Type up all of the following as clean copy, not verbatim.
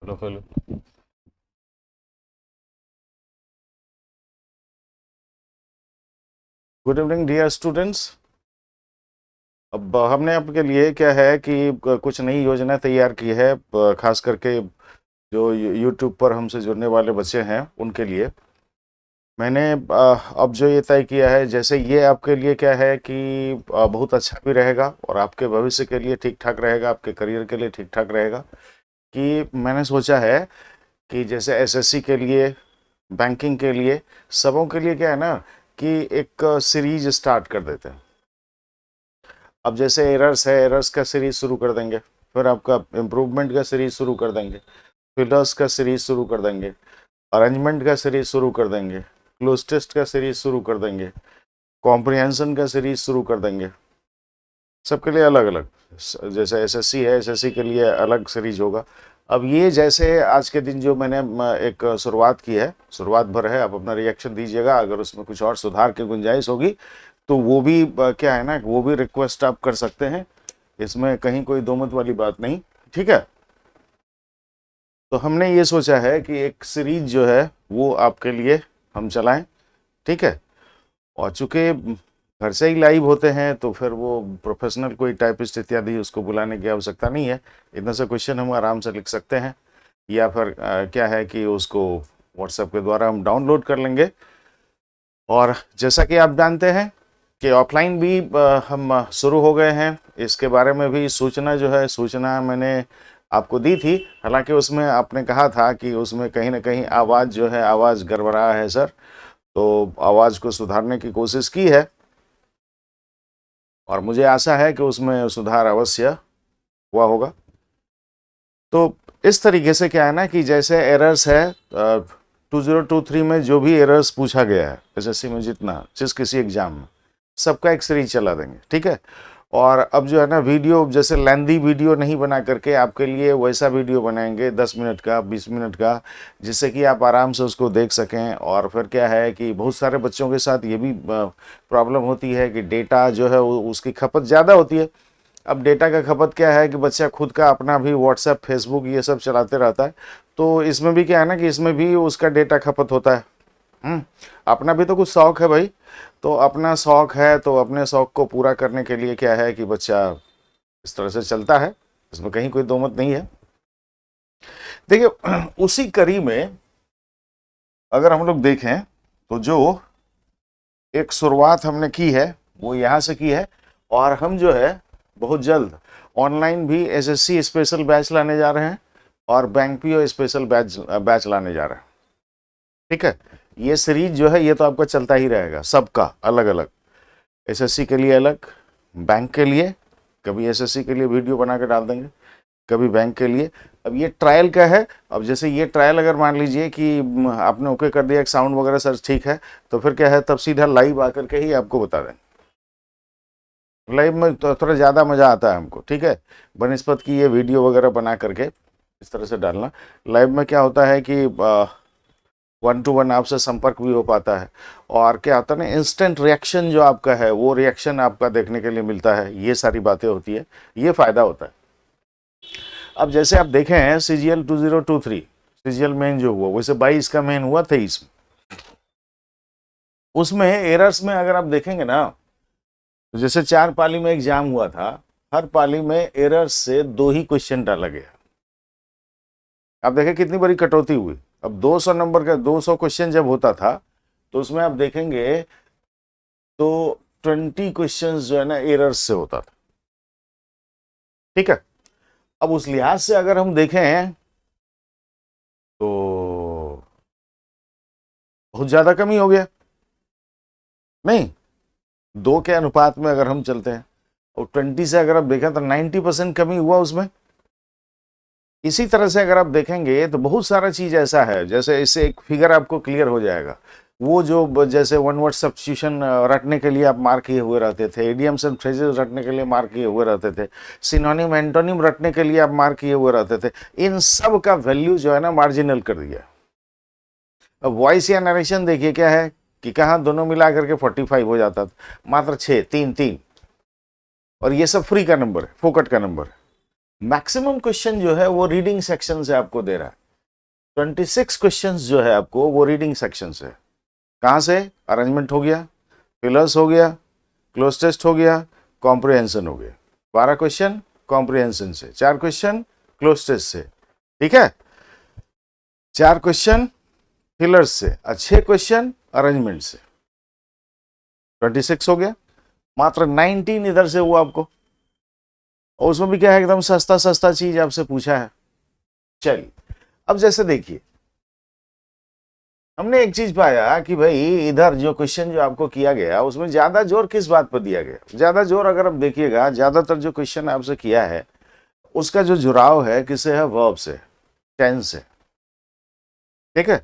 Hello hello. Good evening dear students. अब हमने आपके लिए क्या है कि कुछ नई योजना तैयार की है, खास करके जो यूट्यूब पर हमसे जुड़ने वाले बच्चे हैं उनके लिए। मैंने अब जो ये तय किया है, जैसे ये आपके लिए क्या है कि बहुत अच्छा भी रहेगा और आपके भविष्य के लिए ठीक ठाक रहेगा, आपके करियर के लिए ठीक ठाक रहेगा। कि मैंने सोचा है कि जैसे एसएससी के लिए, बैंकिंग के लिए, सबों के लिए क्या है ना कि एक सीरीज स्टार्ट कर देते हैं। अब जैसे एरर्स है, एरर्स का सीरीज शुरू कर देंगे, फिर आपका इम्प्रूवमेंट का सीरीज शुरू कर देंगे, फिलर्स का सीरीज शुरू कर देंगे, अरेंजमेंट का सीरीज शुरू कर देंगे, क्लोज टेस्ट का सीरीज शुरू कर देंगे, कॉम्प्रिहेंशन का सीरीज शुरू कर देंगे। सबके लिए अलग अलग, जैसे एसएससी है, एसएससी के लिए अलग सीरीज होगा। अब ये जैसे आज के दिन जो मैंने एक शुरुआत की है, शुरुआत भर है, आप अपना रिएक्शन दीजिएगा। अगर उसमें कुछ और सुधार की गुंजाइश होगी तो वो भी क्या है ना, वो भी रिक्वेस्ट आप कर सकते हैं। इसमें कहीं कोई दो मत वाली बात नहीं, ठीक है। तो हमने ये सोचा है कि एक सीरीज जो है वो आपके लिए हम चलाएं, ठीक है। और चूंकि घर से ही लाइव होते हैं तो फिर वो प्रोफेशनल कोई टाइपिस्ट इत्यादि उसको बुलाने की आवश्यकता नहीं है। इतना सा क्वेश्चन हम आराम से लिख सकते हैं, या फिर क्या है कि उसको व्हाट्सएप के द्वारा हम डाउनलोड कर लेंगे। और जैसा कि आप जानते हैं कि ऑफलाइन भी हम शुरू हो गए हैं। इसके बारे में भी सूचना जो है, सूचना मैंने आपको दी थी। हालांकि उसमें आपने कहा था कि उसमें कहीं ना कहीं आवाज़ जो है, आवाज़ गड़बड़ा है सर। तो आवाज़ को सुधारने की कोशिश की है और मुझे आशा है कि उसमें सुधार अवश्य हुआ होगा। तो इस तरीके से क्या है ना कि जैसे एरर्स है 2023 में जो भी एरर्स पूछा गया है एसएससी में, जितना जिस किसी एग्जाम में, सबका एक सीरीज चला देंगे, ठीक है। और अब जो है ना वीडियो, जैसे लेंदी वीडियो नहीं बना करके आपके लिए वैसा वीडियो बनाएंगे 10 मिनट का, 20 मिनट का, जिससे कि आप आराम से उसको देख सकें। और फिर क्या है कि बहुत सारे बच्चों के साथ ये भी प्रॉब्लम होती है कि डेटा जो है उसकी खपत ज़्यादा होती है। अब डेटा का खपत क्या है कि बच्चा खुद का अपना भी व्हाट्सएप, फेसबुक ये सब चलाते रहता है। तो इसमें भी क्या है ना कि इसमें भी उसका डेटा खपत होता है। अपना भी तो कुछ शौक है भाई। तो अपना शौक है तो अपने शौक को पूरा करने के लिए क्या है कि बच्चा इस तरह से चलता है। इसमें कहीं कोई दो मत नहीं है। देखिए उसी कड़ी में अगर हम लोग देखें तो जो एक शुरुआत हमने की है वो यहाँ से की है। और हम जो है बहुत जल्द ऑनलाइन भी एसएससी स्पेशल बैच लाने जा रहे हैं और बैंक पीओ स्पेशल बैच लाने जा रहे हैं, ठीक है। ये सीरीज जो है ये तो आपका चलता ही रहेगा, सबका अलग अलग। एसएससी के लिए अलग, बैंक के लिए कभी एसएससी के लिए वीडियो बना के डाल देंगे, कभी बैंक के लिए। अब ये ट्रायल का है। अब जैसे ये ट्रायल अगर मान लीजिए कि आपने ओके कर दिया, साउंड वगैरह सर ठीक है, तो फिर क्या है तब सीधा लाइव आकर के ही आपको बता दें। लाइव में तो थोड़ा ज़्यादा मज़ा आता है हमको, ठीक है, बनस्पत की ये वीडियो वगैरह बना करके इस तरह से डालना। लाइव में क्या होता है कि 1 to 1 आपसे संपर्क भी हो पाता है। और क्या होता है ना, इंस्टेंट रिएक्शन जो आपका है वो रिएक्शन आपका देखने के लिए मिलता है। ये सारी बातें होती है, ये फ़ायदा होता है। अब जैसे आप देखें हैं सीजीएल 2023, सीजीएल मेन जो हुआ, वैसे 22 का मेन हुआ 23 में। उसमें एरर्स में अगर आप देखेंगे ना तो जैसे 4 पाली में एग्जाम हुआ था, हर पाली में एरर्स से 2 ही क्वेश्चन डाला गया। आप देखें कितनी बड़ी कटौती हुई। अब 200 नंबर का 200 क्वेश्चन जब होता था तो उसमें आप देखेंगे तो 20 क्वेश्चन जो है ना एरर्स से होता था, ठीक है। अब उस लिहाज से अगर हम देखें तो बहुत ज्यादा कमी हो गया। नहीं, 2 के अनुपात में अगर हम चलते हैं और 20 से अगर आप देखें तो 90% कमी हुआ उसमें। इसी तरह से अगर आप देखेंगे तो बहुत सारा चीज ऐसा है, जैसे इससे एक फिगर आपको क्लियर हो जाएगा। वो जो जैसे वन वर्ड सब्स्टिट्यूशन रटने के लिए आप मार्क किए हुए रहते थे, इडियम्स एंड फ्रेजेस रटने के लिए मार्क किए हुए रहते थे, सिनोनिम एंटोनिम रटने के लिए आप मार्क किए हुए रहते थे, इन सब का वैल्यू जो है ना मार्जिनल कर दिया। अब वॉइस या नरेशन देखिए क्या है कि कहाँ दोनों मिला करके 45 हो जाता था, मात्र 6, 3, 3। और ये सब फ्री का नंबर है, फोकट का नंबर है। मैक्सिमम क्वेश्चन जो है वो रीडिंग सेक्शन से आपको दे रहा है। 26 क्वेश्चंस जो है आपको वो रीडिंग सेक्शन से। कहां से? अरेंजमेंट हो गया, पिलर्स हो गया, क्लोज टेस्ट हो गया, कॉम्प्रिहेंशन हो गया। 12 क्वेश्चन कॉम्प्रिहेंशन से, 4 क्वेश्चन क्लोज टेस्ट से, ठीक है, 4 क्वेश्चन पिलर्स से और 6 क्वेश्चन अरेंजमेंट से। 26 हो गया। मात्र 19 इधर से हुआ आपको, और उसमें भी क्या है, एकदम सस्ता सस्ता चीज आपसे पूछा है। चलिए अब जैसे देखिए, हमने एक चीज पाया कि भाई इधर जो क्वेश्चन जो आपको किया गया उसमें ज्यादा जोर किस बात पर दिया गया? ज्यादा जोर अगर आप देखिएगा, ज्यादातर जो क्वेश्चन आपसे किया है उसका जो जुड़ाव है किससे है? वर्ब से, टेंस से। ठीक है,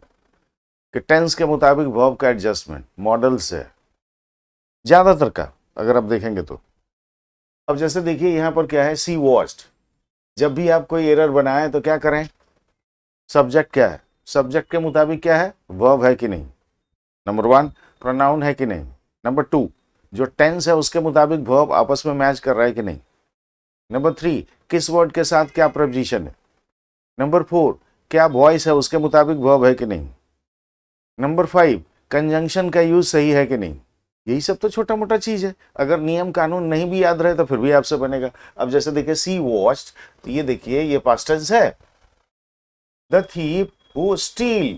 कि टेंस के मुताबिक वर्ब का एडजस्टमेंट, मॉडल से ज्यादातर का अगर आप देखेंगे तो। अब जैसे देखिए यहां पर क्या है, सी वॉच्ड। जब भी आप कोई एरर बनाएं तो क्या करें? सब्जेक्ट क्या है? सब्जेक्ट के मुताबिक क्या है? वर्ब है कि नहीं, नंबर 1। प्रोनाउन है कि नहीं, नंबर 2। जो टेंस है उसके मुताबिक वर्ब आपस में मैच कर रहा है कि नहीं, नंबर 3। किस वर्ड के साथ क्या प्रपोजिशन है, नंबर 4। क्या वॉइस है उसके मुताबिक वर्ब है कि नहीं, नंबर 5। कंजंक्शन का यूज सही है कि नहीं। यही सब तो छोटा मोटा चीज है, अगर नियम कानून नहीं भी याद रहे तो फिर भी आपसे बनेगा। अब जैसे देखिए सी वॉच्ड, तो ये देखिए ये पास्ट टेंस है। द थीफ हु स्टील,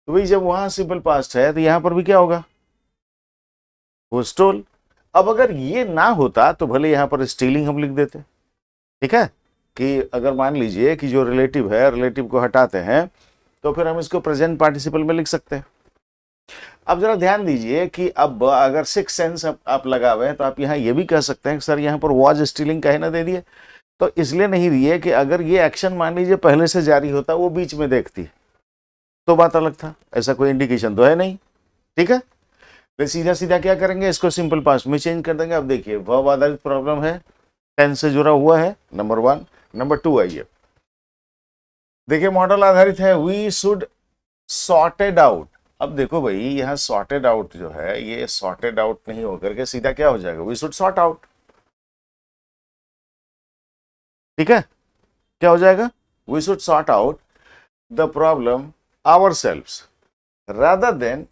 तो भाई जब वहां सिंपल पास्ट है तो यहां पर भी क्या होगा? Who stole. अब अगर ये ना होता तो भले यहां पर स्टीलिंग हम लिख देते, ठीक है, कि अगर मान लीजिए कि जो रिलेटिव है, रिलेटिव को हटाते हैं तो फिर हम इसको प्रेजेंट पार्टिसिपल में लिख सकते हैं। अब जरा ध्यान दीजिए कि अब अगर सिक्स सेंस आप लगावे तो आप यहाँ ये भी कह सकते हैं कि सर यहाँ पर वॉज स्टीलिंग कहे ना दे दिए, तो इसलिए नहीं दिए कि अगर ये एक्शन मान लीजिए पहले से जारी होता, वो बीच में देखती तो बात अलग था, ऐसा कोई इंडिकेशन तो है नहीं। ठीक है, तो सीधा सीधा क्या करेंगे, इसको सिंपल पास्ट में चेंज कर देंगे। अब देखिए वर्ब आधारित प्रॉब्लम है, टेंस से जुड़ा हुआ है, नंबर 1। नंबर 2 आइए, देखिए मॉडल आधारित है, वी शुड सॉर्टेड आउट। अब देखो भाई यहाँ सॉर्टेड आउट जो है ये सॉर्टेड आउट नहीं होकर के सीधा क्या हो जाएगा, वी शुड सॉर्ट आउट। ठीक है, क्या हो जाएगा? We should sort out the problem ourselves rather than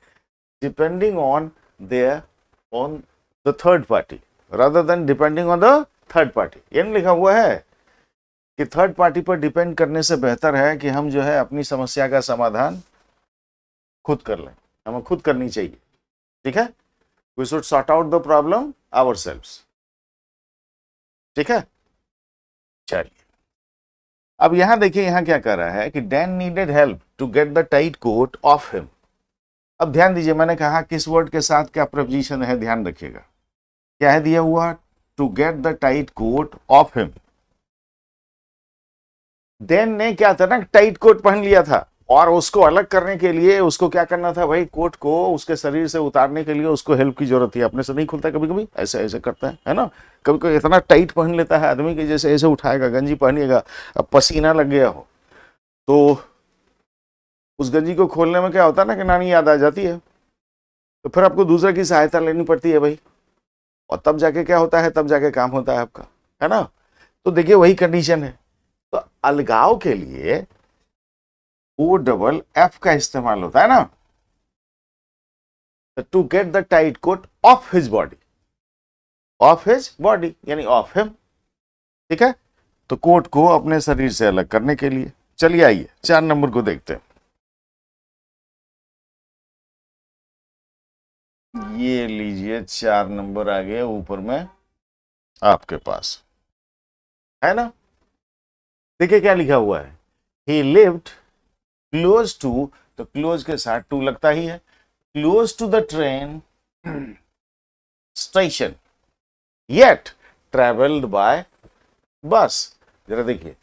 depending on their on the third party, rather than depending on the third party। ये नहीं लिखा हुआ है कि थर्ड पार्टी पर डिपेंड करने से बेहतर है कि हम जो है अपनी समस्या का समाधान खुद कर लें, हमें खुद करनी चाहिए। ठीक है, we should sort out the problem ourselves. ठीक है, चलिए अब यहां देखिए, यहां क्या कर रहा है कि Dan needed help to get the tight coat off him. अब ध्यान दीजिए, मैंने कहा किस वर्ड के साथ क्या प्रपोजिशन है, ध्यान रखिएगा। क्या है दिया हुआ? To get the tight coat off him. Dan ने क्या था ना, टाइट कोट पहन लिया था, और उसको अलग करने के लिए उसको क्या करना था भाई, कोट को उसके शरीर से उतारने के लिए उसको हेल्प की जरूरत थी। अपने से नहीं खुलता, कभी कभी ऐसे ऐसे करता है ना, कभी कभी इतना टाइट पहन लेता है आदमी कि जैसे ऐसे उठाएगा, गंजी पहनिएगा, अब पसीना लग गया हो तो उस गंजी को खोलने में क्या होता है ना कि नानी याद आ जाती है, तो फिर आपको दूसरे की सहायता लेनी पड़ती है भाई, और तब जाके क्या होता है, तब जाके काम होता है आपका, है ना। तो देखिए वही कंडीशन है। तो अलगाव के लिए ओ डबल एफ का इस्तेमाल होता है ना, to get the tight coat off his body, off his body यानी ऑफ हिम। ठीक है, तो कोट को अपने शरीर से अलग करने के लिए। चलिए आइए 4 नंबर को देखते हैं। ये लीजिए 4 नंबर आ गए ऊपर में आपके पास, है ना। देखिए क्या लिखा हुआ है, ही लिव्ड क्लोज टू, तो क्लोज के साथ टू लगता ही है, close to the train station yet travelled by bus. जरा देखिए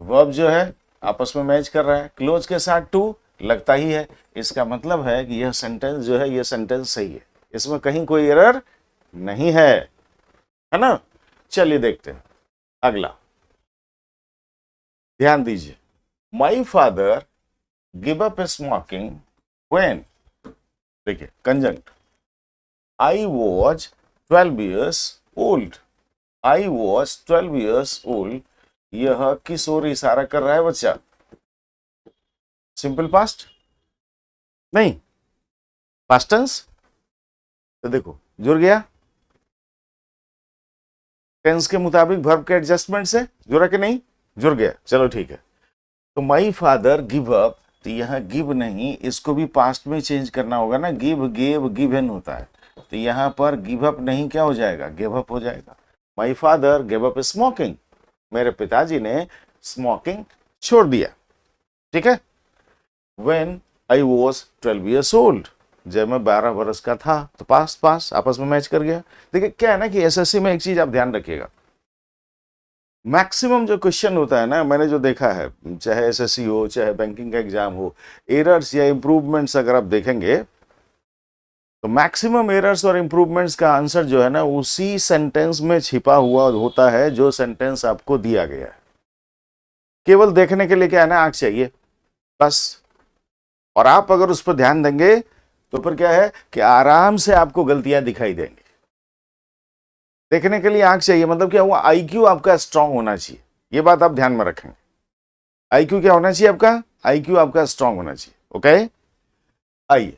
वर्ब जो है आपस में मैच कर रहा है, क्लोज के साथ टू लगता ही है, इसका मतलब है कि यह सेंटेंस जो है ये सेंटेंस सही है, इसमें कहीं कोई एरर नहीं है ना। चलिए देखते हैं अगला, ध्यान दीजिए, my father give up smoking when, देखिए conjunct, I was 12 years old, I was 12 years old, यह किस ओर इशारा कर रहा है बच्चा? सिंपल पास्ट नहीं, पास्ट टेंस। तो देखो जुड़ गया, टेंस के मुताबिक वर्ब के एडजस्टमेंट से जुड़ा कि नहीं? जुड़ गया, चलो ठीक है। तो माई फादर गिव अप, तो यहाँ गिव नहीं, इसको भी पास्ट में चेंज करना होगा ना, गिव गेव गिवन होता है, तो यहाँ पर गिव अप नहीं, क्या हो जाएगा? गिव अप हो जाएगा। माई फादर गिव अप स्मोकिंग, मेरे पिताजी ने स्मोकिंग छोड़ दिया, ठीक है। When I was 12 years old, जब मैं 12 वर्ष का था, तो पास पास आपस में मैच कर गया। देखिए क्या है ना कि एसएससी में एक चीज आप ध्यान रखिएगा, मैक्सिमम जो क्वेश्चन होता है ना, मैंने जो देखा है, चाहे एसएससी हो चाहे बैंकिंग का एग्जाम हो, एरर्स या इंप्रूवमेंट्स अगर आप देखेंगे तो मैक्सिमम एरर्स और इंप्रूवमेंट्स का आंसर जो है ना उसी सेंटेंस में छिपा हुआ होता है जो सेंटेंस आपको दिया गया है। केवल देखने के लिए क्या है ना, आंख चाहिए बस, और आप अगर उस पर ध्यान देंगे तो फिर क्या है कि आराम से आपको गलतियां दिखाई देंगी। देखने के लिए आंख चाहिए, मतलब क्या हुआ, आईक्यू आपका स्ट्रांग होना चाहिए, ये बात आप ध्यान में रखेंगे। आईक्यू क्या होना चाहिए आपका? आईक्यू आपका स्ट्रांग होना चाहिए, ओके। आइए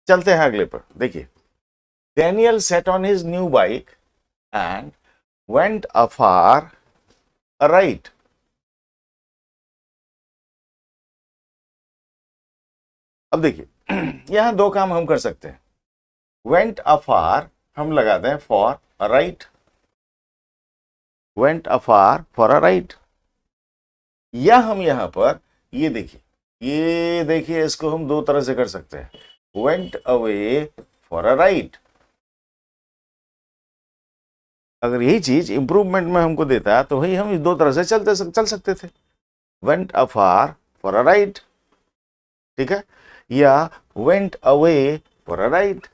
चलते हैं अगले पर। देखिए, Daniel set on his new bike and went afar ride. अब देखिए यहां दो काम हम कर सकते हैं। वेंट अफार हम लगाते हैं for ride, went afar for a ride, या हम यहां पर ये देखिए इसको हम दो तरह से कर सकते हैं, went away for a right. अगर यही चीज इंप्रूवमेंट में हमको देता तो वही हम दो तरह से चल सकते थे, went afar for a right, ठीक है, या went away for a right,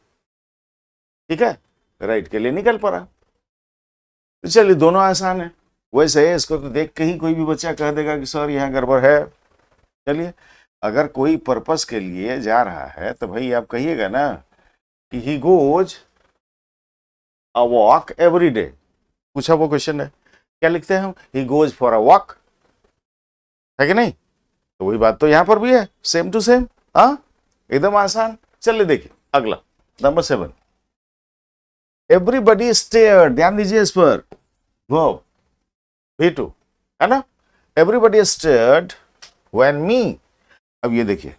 ठीक है, राइट के लिए निकल पड़ा। तो चलिए दोनों आसान है। वैसे इसको तो देख के ही कोई भी बच्चा कह देगा कि सर यहाँ गड़बड़ है। चलिए, अगर कोई पर्पस के लिए जा रहा है तो भाई आप कहिएगा ना कि he goes a walk every day, पूछा वो क्वेश्चन है, क्या लिखते हैं हम? He goes for a walk, है कि नहीं? तो वही बात तो यहां पर भी है, सेम टू सेम, हाँ एकदम आसान। चलिए देखिए अगला, नंबर 7, एवरीबडी स्टेयर, ध्यान दीजिए इस पर, वर्ब V2 है ना, एवरीबडी स्टेयर्ड व्हेन मी। अब ये देखिए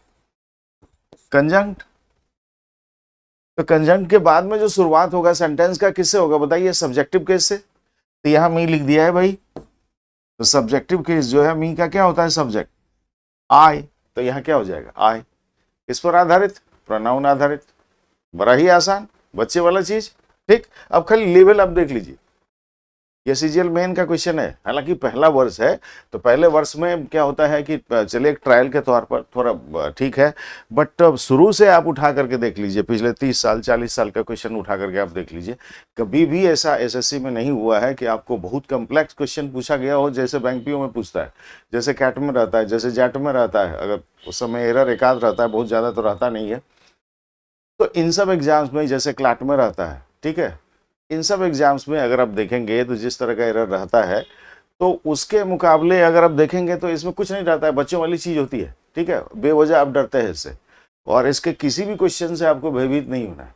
कंजंक्ट, तो कंजंक्ट के बाद में जो शुरुआत होगा सेंटेंस का किससे होगा बताइए? सब्जेक्टिव केस से, तो यहां मी लिख दिया है भाई, तो सब्जेक्टिव केस जो है मी का क्या होता है? सब्जेक्ट आई, तो यहां क्या हो जाएगा? आई। इस पर आधारित, प्रोनाउन आधारित, बड़ा ही आसान बच्चे वाला चीज, ठीक। अब खाली लेवल आप देख लीजिए, ये सीजीएल मेन का क्वेश्चन है, हालांकि पहला वर्ष है, तो पहले वर्ष में क्या होता है कि चलिए एक ट्रायल के तौर पर थोड़ा ठीक है, बट शुरू से आप उठा करके देख लीजिए, पिछले 30 साल 40 साल का क्वेश्चन उठा करके आप देख लीजिए, कभी भी ऐसा एसएससी में नहीं हुआ है कि आपको बहुत कम्प्लेक्स क्वेश्चन पूछा गया हो, जैसे बैंक पीओ में पूछता है, जैसे कैट में रहता है, जैसे जैट में रहता है, अगर उस समय एरर एकाध रहता है, बहुत ज़्यादा तो रहता नहीं है, तो इन सब एग्जाम्स में जैसे क्लैट में रहता है, ठीक है, इन सब एग्जाम्स में अगर आप देखेंगे तो जिस तरह का एरर रहता है, तो उसके मुकाबले अगर आप देखेंगे तो इसमें कुछ नहीं रहता है, बच्चों वाली चीज होती है, ठीक है, बेवजह आप डरते हैं इससे, और इसके किसी भी क्वेश्चन से आपको भयभीत नहीं होना है,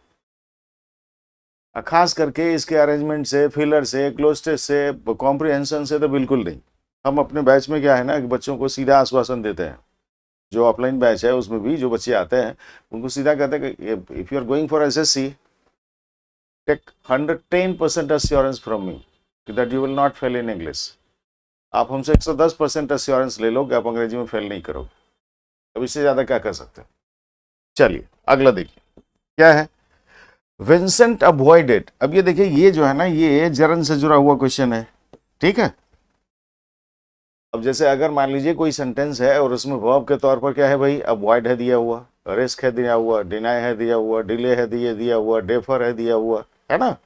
खास करके इसके अरेंजमेंट से, फिलर से, क्लोस्टेज से, कॉम्प्रिहेंशन से तो बिल्कुल नहीं। हम अपने बैच में क्या है ना कि बच्चों को सीधा आश्वासन देते हैं, जो ऑफलाइन बैच है उसमें भी जो बच्चे आते हैं उनको सीधा कहते हैं कि if you are going for SSC, take 110% assurance from me that you will not fail in English। आप हमसे 110% एश्योरेंस ले लो कि आप अंग्रेजी में फेल नहीं करोगे, अब इससे ज्यादा क्या कर सकते हैं। चलिए अगला देखिए क्या है, विंसेंट अवॉइडेड। अब ये देखिए, ये जो है ना ये जरन से जुड़ा हुआ क्वेश्चन है, ठीक है। अब जैसे अगर मान लीजिए कोई सेंटेंस है और उसमें वर्ब के तौर पर क्या है भाई? अवॉइड है दिया हुआ, रिस्क है दिया हुआ, डिनाई है दिया हुआ, डिले है दिया हुआ, डेफर है दिया हुआ, है ना,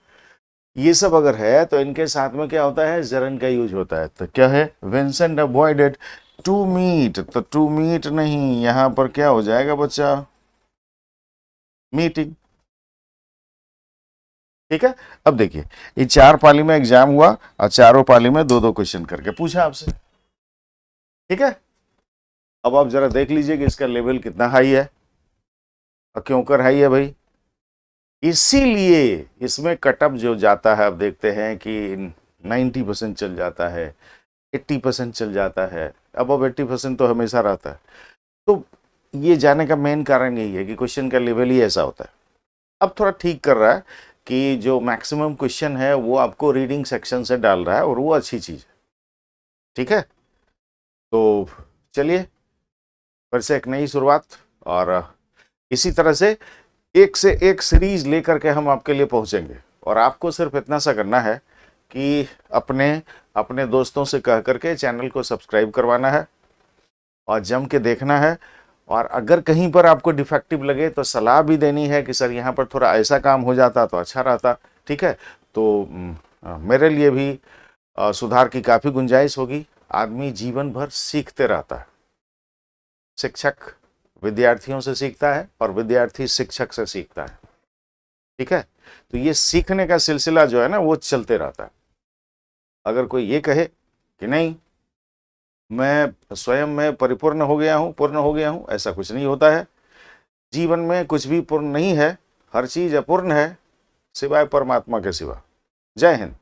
ये सब अगर है तो इनके साथ में क्या होता है? जरन का यूज होता है। तो क्या है? विंसेंट अवॉइडेड टू मीट, तो टू मीट नहीं, यहां पर क्या हो जाएगा बच्चा? मीटिंग, ठीक है। अब देखिए, ये 4 पाली में एग्जाम हुआ और चारों पाली में 2-2 क्वेश्चन करके पूछा आपसे, ठीक है। अब आप जरा देख लीजिए कि इसका लेवल कितना हाई है और क्यों कर हाई है भाई। इसीलिए इसमें कटअप जो जाता है, अब देखते हैं कि 90% चल जाता है, 80% चल जाता है, अब 80% तो हमेशा रहता है। तो ये जाने का मेन कारण यही है कि क्वेश्चन का लेवल ही ऐसा होता है। अब थोड़ा ठीक कर रहा है कि जो मैक्सिमम क्वेश्चन है वो आपको रीडिंग सेक्शन से डाल रहा है और वो अच्छी चीज है, ठीक है। तो चलिए फिर से एक नई शुरुआत, और इसी तरह से एक सीरीज लेकर के हम आपके लिए पहुंचेंगे। और आपको सिर्फ इतना सा करना है कि अपने अपने दोस्तों से कह करके चैनल को सब्सक्राइब करवाना है और जम के देखना है। और अगर कहीं पर आपको डिफेक्टिव लगे तो सलाह भी देनी है कि सर यहाँ पर थोड़ा ऐसा काम हो जाता तो अच्छा रहता, ठीक है। तो मेरे लिए भी सुधार की काफ़ी गुंजाइश होगी। आदमी जीवन भर सीखते रहता है, शिक्षक विद्यार्थियों से सीखता है और विद्यार्थी शिक्षक से सीखता है, ठीक है। तो ये सीखने का सिलसिला जो है ना वो चलते रहता है। अगर कोई ये कहे कि नहीं मैं स्वयं में परिपूर्ण हो गया हूँ, पूर्ण हो गया हूँ, ऐसा कुछ नहीं होता है। जीवन में कुछ भी पूर्ण नहीं है, हर चीज अपूर्ण है सिवाय परमात्मा के सिवा। जय हिंद।